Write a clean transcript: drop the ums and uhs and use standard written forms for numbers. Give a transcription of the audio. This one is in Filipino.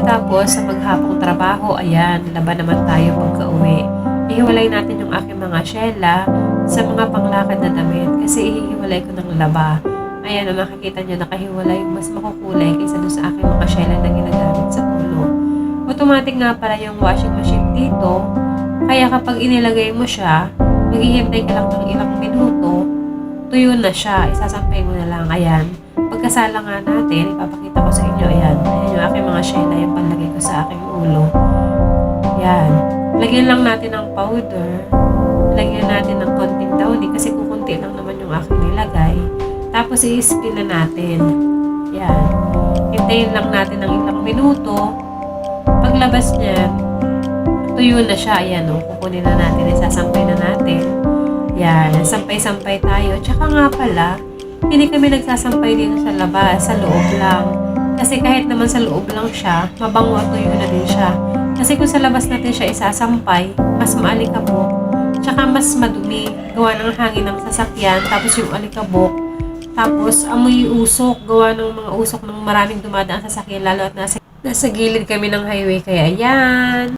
pagkatapos sa maghapong trabaho, ayan, laban naman tayo pagka-uwi. Ihiwalay natin yung aking mga syela sa mga panglakad na damit kasi ihiwalay ko ng laba. Ayan, makikita nyo nakahiwalay, mas makukulay kaysa doon sa aking mga syela na ginagamit sa ulo. Automatic nga pala yung washing machine dito, kaya kapag inilagay mo siya, maghihintay ka lang ng ilang minuto, tuyo na siya, isasampay mo na lang. Ayan, pagkasala nga natin, ipapakita ko sa inyo, ayan yung aking mga syela, yung panlagay ko sa aking ulo. Ayan, lagyan lang natin ng powder, lagyan natin ng konting downy kasi kukunti lang naman yung aking nilagay. Tapos i-spin na natin. Ayan, hintayin lang natin ng ilang minuto. Paglabas niya, tuyo na siya. Ayan o, kukunin na natin, isasampay na natin. Yan, sampay-sampay tayo. Tsaka nga pala, hindi kami nagsasampay dito sa labas, sa loob lang. Kasi kahit naman sa loob lang siya, mabango at tuyo na din siya. Kasi kung sa labas natin siya isasampay, mas maalikabok, tsaka mas madumi. Gawa ng hangin ng sasakyan, tapos yung alikabok, tapos amoy usok, gawa ng mga usok ng maraming dumadaan sa sasakyan, lalo at nasa gilid kami ng highway. Kaya yan.